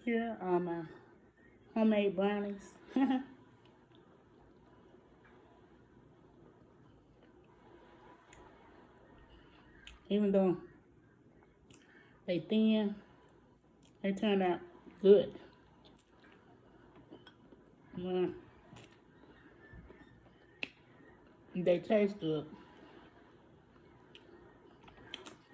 Here are my homemade brownies. Even though they thin, they turned out good. Well, they taste good.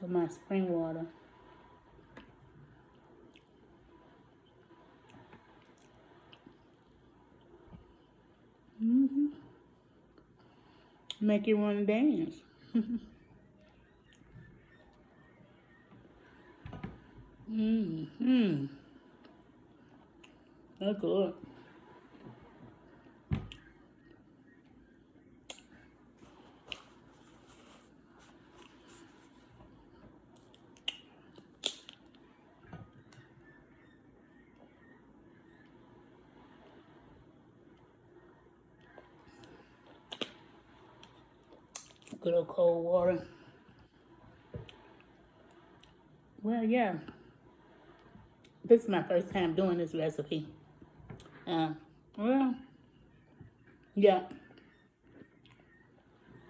With my spring water. Make you want to dance. That's good. Good old cold water. Well, yeah. This is my first time doing this recipe. Well, yeah.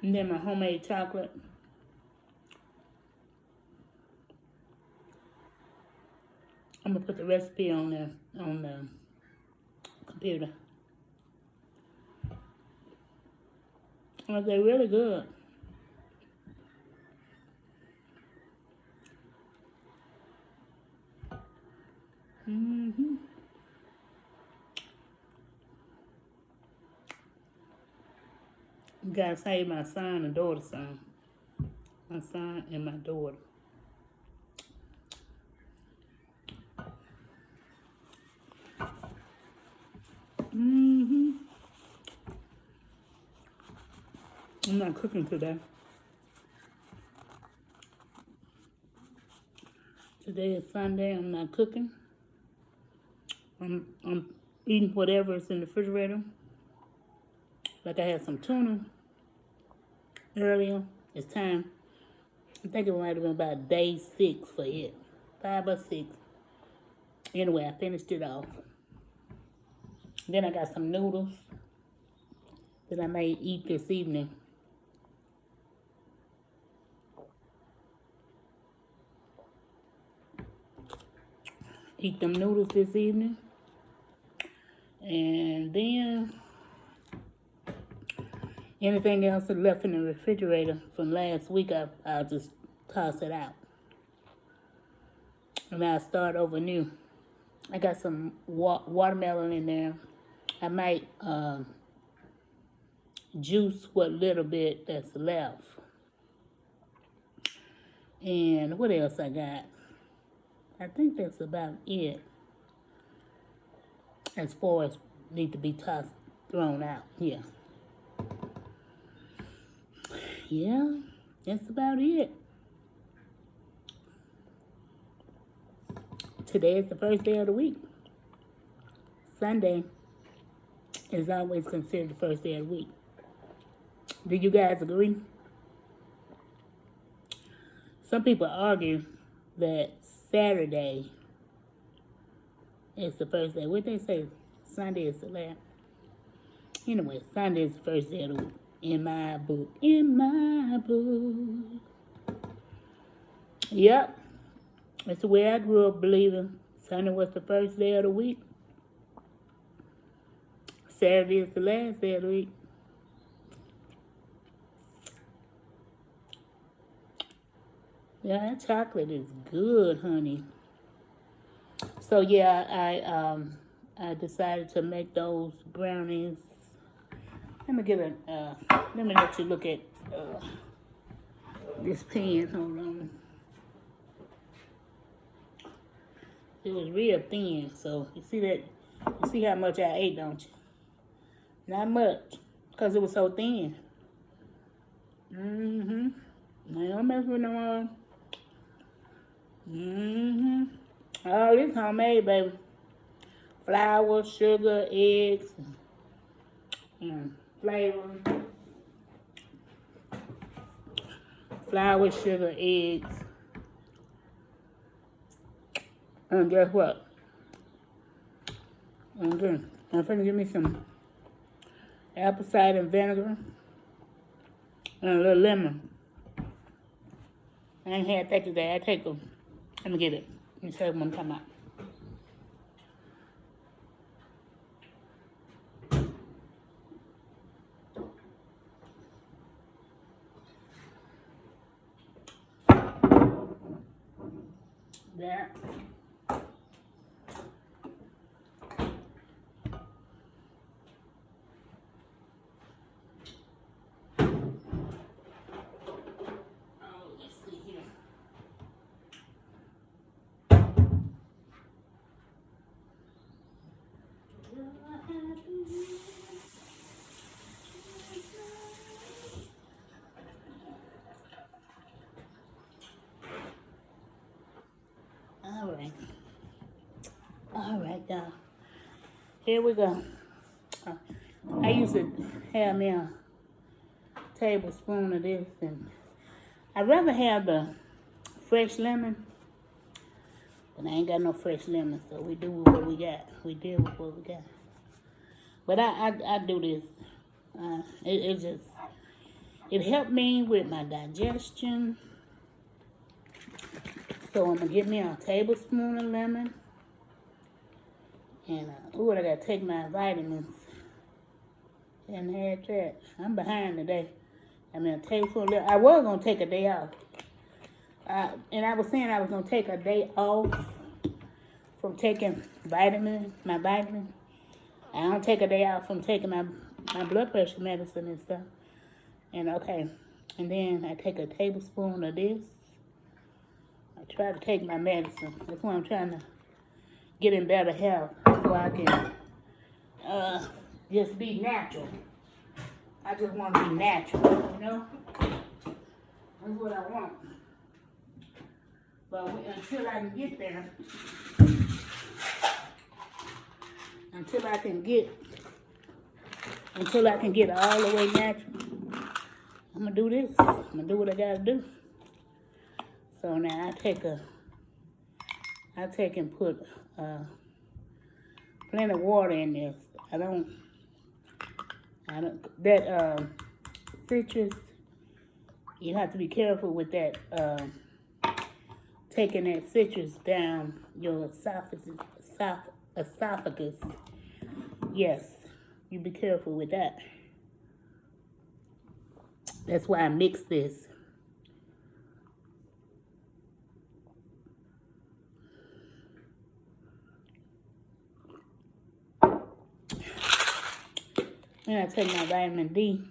And then my homemade chocolate. I'm gonna put the recipe on the computer. Oh, they're really good. Gotta save my son and daughter's son. My son and my daughter. I'm not cooking today. Today is Sunday. I'm not cooking. I'm eating whatever is in the refrigerator. Like I had some tuna earlier. It's time. I think it might have been about day 6 for it. 5 or 6. Anyway, I finished it off. Then I got some noodles that I may eat this evening. Eat them noodles this evening. And then anything else that's left in the refrigerator from last week, I'll just toss it out. And I'll start over new. I got some watermelon in there. I might juice what little bit that's left. And what else I got? I think that's about it. As far as need to be thrown out. Yeah. Yeah, that's about it. Today is the first day of the week. Sunday is always considered the first day of the week. Do you guys agree? Some people argue that Saturday is the first day. What they say? Sunday is the last. Anyway, Sunday is the first day of the week. In my book. In my book. Yep. That's the way I grew up believing. Sunday was the first day of the week. Saturday is the last day of the week. Yeah, that chocolate is good, honey. So yeah, I decided to make those brownies. Let me let you look at this pan. Hold on. It was real thin, so you see that? You see how much I ate, don't you? Not much, because it was so thin. I don't mess with no more. Oh, this homemade, baby. Flour, sugar, eggs, flavor. Flour, sugar, eggs. And guess what? Okay. I'm finna give me some apple cider vinegar and a little lemon. I ain't had that today. I take them. Let me get it. Let me show you what I'm talking about. There. Oh, let's see here. All right, y'all. Here we go. I used to have me a tablespoon of this, and I'd rather have the fresh lemon, but I ain't got no fresh lemon, so we do what we got. We deal with what we got. But I do this. It helped me with my digestion. So I'm gonna get me a tablespoon of lemon, and I gotta take my vitamins and have that. I'm behind today. I mean, a tablespoon of lemon. I was gonna take a day off, and I was saying I was gonna take a day off from taking my vitamin. I don't take a day off from taking my blood pressure medicine and stuff. And and then I take a tablespoon of this. I try to take my medicine. That's why I'm trying to get in better health, so I can just be natural. I just want to be natural, you know? That's what I want. But until I can get there, until I can get all the way natural, I'm gonna do this. I'm gonna do what I gotta do. So now I take and put plenty of water in this. That citrus, you have to be careful with that, taking that citrus down your esophagus. Yes, you be careful with that. That's why I mix this. And I take my vitamin D.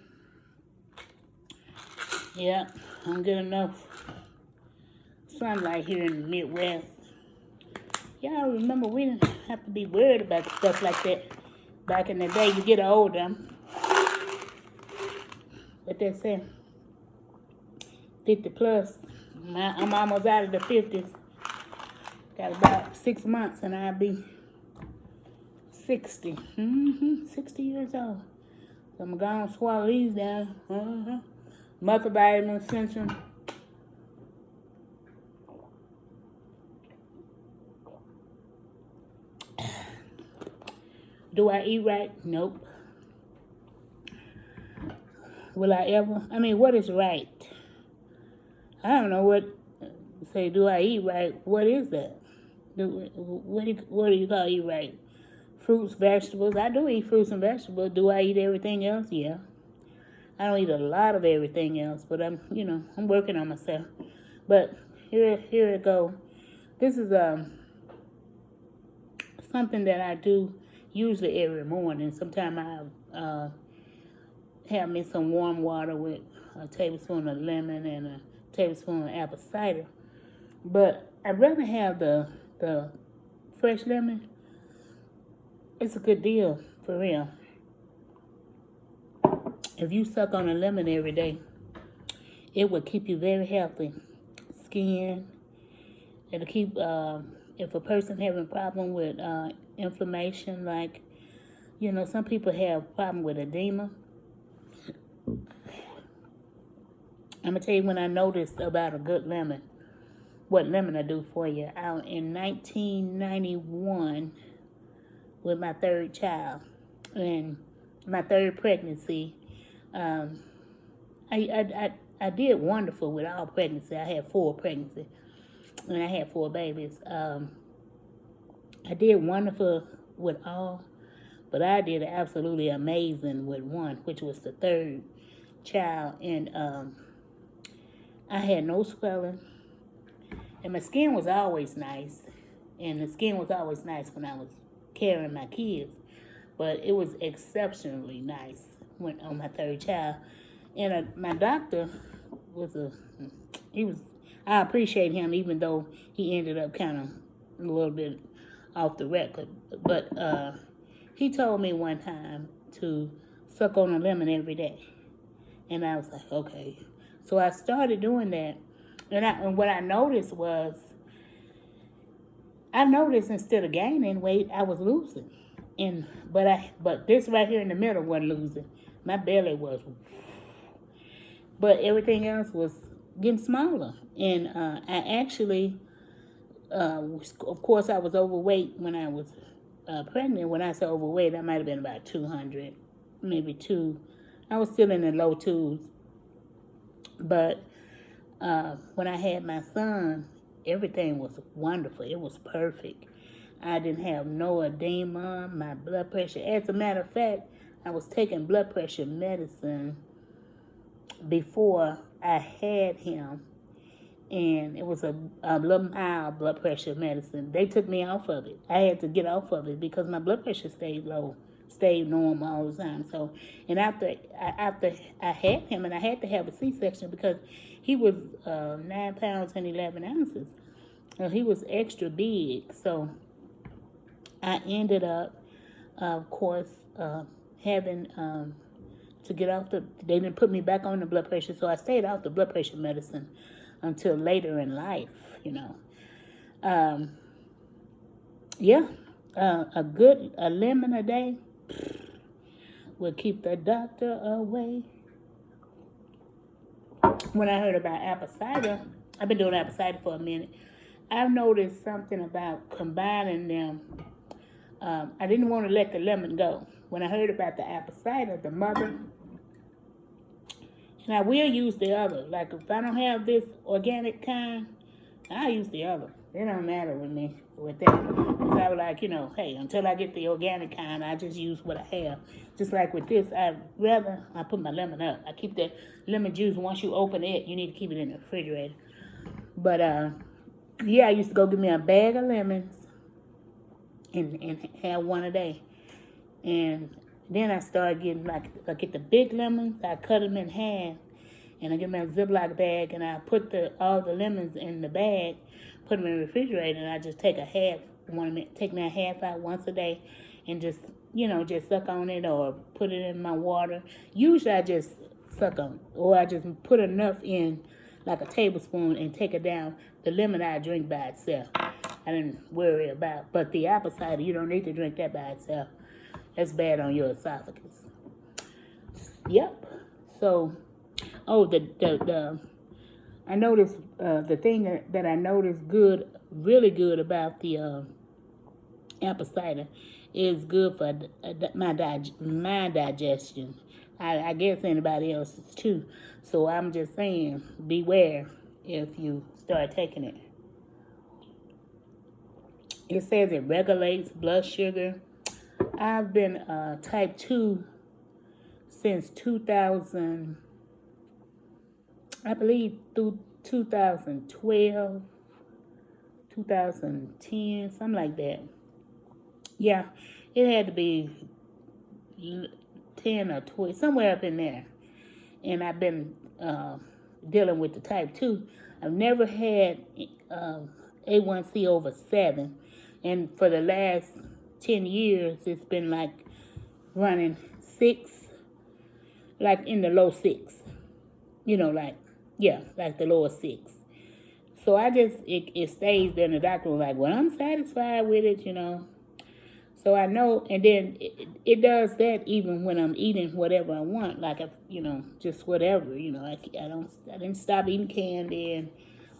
Yeah, I'm good enough sunlight here in the Midwest. Y'all remember we didn't have to be worried about stuff like that back in the day. You get older. What they say, 50 plus. I'm almost out of the 50s. Got about 6 months and I'll be 60. 60 years old. So I'm going to swallow these down. Multivitamin, Centrum. Do I eat right? Nope. Will I ever? I mean, what is right? I don't know what. Say, do I eat right? What is that? What do you call eat right? Fruits, vegetables. I do eat fruits and vegetables. Do I eat everything else? Yeah. I don't eat a lot of everything else, but I'm working on myself. But here it go. This is something that I do usually every morning. Sometimes I have me some warm water with a tablespoon of lemon and a tablespoon of apple cider. But I'd rather have the fresh lemon. It's a good deal, for real. If you suck on a lemon every day, it will keep you very healthy. Skin. It'll keep, if a person having a problem with inflammation, like, some people have problem with edema. I'm going to tell you when I noticed about a good lemon, what lemon I do for you. Out in 1991, with my third child and my third pregnancy. Um, I did wonderful with all pregnancy. I had 4 pregnancies and I had 4 babies. I did wonderful with all, but I did absolutely amazing with one, which was the third child. And I had no swelling, and my skin was always nice. And the skin was always nice when I was carrying my kids, but it was exceptionally nice when on my third child. And my doctor was I appreciate him, even though he ended up kind of a little bit off the record. But he told me one time to suck on a lemon every day. And I was like, okay. So I started doing that. And what I noticed was, instead of gaining weight, I was losing. But this right here in the middle wasn't losing. My belly was, but everything else was getting smaller. And I actually, of course, I was overweight when I was pregnant. When I say overweight, I might have been about 200, maybe 2. I was still in the low 2s. But when I had my son, everything was wonderful. It was perfect. I didn't have no edema. My blood pressure. As a matter of fact, I was taking blood pressure medicine before I had him, and it was a little mild blood pressure medicine. They took me off of it. I had to get off of it because my blood pressure stayed low, stayed normal all the time. So, and after I had him, and I had to have a C-section because he was 9 pounds and 11 ounces. So he was extra big. So I ended up, of course, having to get off they didn't put me back on the blood pressure, so I stayed off the blood pressure medicine until later in life, Yeah, a lemon a day will keep the doctor away. When I heard about apple cider, I've been doing apple cider for a minute. I've noticed something about combining them. I didn't want to let the lemon go. When I heard about the apple cider, the mother, and I will use the other. Like if I don't have this organic kind, I'll use the other. It don't matter with me with that. Because I was like, hey, until I get the organic kind, I just use what I have. Just like with this, I put my lemon up. I keep the lemon juice. Once you open it, you need to keep it in the refrigerator. But I used to go get me a bag of lemons and have one a day. And then I started getting, I get the big lemons, I cut them in half, and I get my Ziploc bag, and I put all the lemons in the bag, put them in the refrigerator, and I just take take that half out once a day, and just suck on it or put it in my water. Usually I just suck on it, or I just put enough in, like a tablespoon, and take it down. The lemon I drink by itself. I didn't worry about, but the apple cider, you don't need to drink that by itself. That's bad on your esophagus. Yep. So, I noticed the thing that I noticed really good about the apple cider is good for my digestion. I guess anybody else's too. So I'm just saying, beware if you start taking it. It says it regulates blood sugar. I've been type 2 since 2000, I believe through 2012, 2010, something like that. Yeah, it had to be 10 or 12, somewhere up in there. And I've been dealing with the type 2. I've never had A1C over 7. And for the last 10 years, it's been like running 6, like in the low 6. Like the lower 6. So it stays there, and the doctor was like, well, I'm satisfied with it, So I know, and then it does that even when I'm eating whatever I want, like, just whatever, I didn't stop eating candy and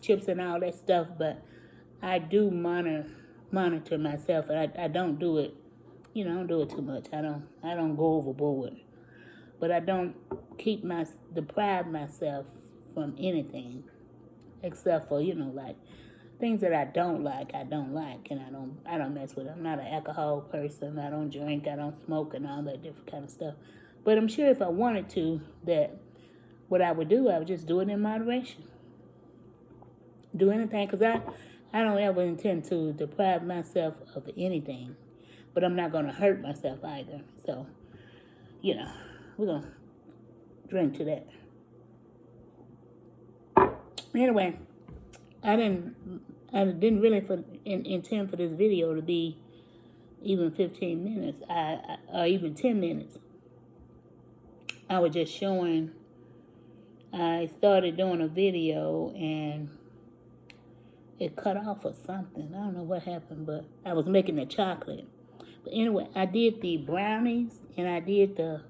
chips and all that stuff, but I do monitor myself, and I don't do it I don't do it too much. I don't go overboard. But I don't deprive myself from anything. Except for, like things that I don't like, and I don't mess with it. I'm not an alcohol person. I don't drink, I don't smoke, and all that different kind of stuff. But I'm sure if I wanted to, that what I would just do it in moderation. Do anything, because I don't ever intend to deprive myself of anything. But I'm not going to hurt myself either. So, we're going to drink to that. Anyway, I didn't really intend for this video to be even 15 minutes, or even 10 minutes. I was just showing. I started doing a video and it cut off or something. I don't know what happened, but I was making the chocolate. But anyway, I did the brownies and I did the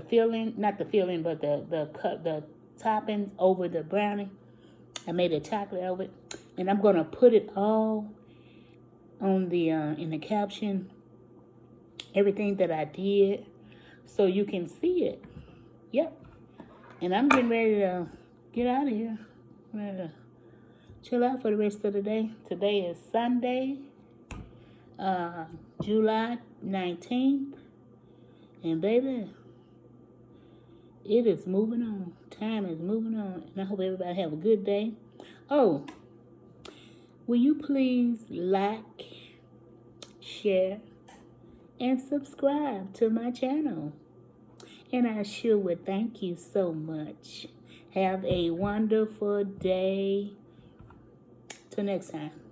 filling, not the filling, but the toppings over the brownie. I made a chocolate over it, and I'm gonna put it all on the in the caption, everything that I did, so you can see it. Yep. And I'm getting ready to get out of here. I'm ready to chill out for the rest of the day. Today is Sunday, July 19th, and baby, it is moving on. Time is moving on. And I hope everybody have a good day. Oh, will you please like, share, and subscribe to my channel? And I sure would thank you so much. Have a wonderful day. Till next time.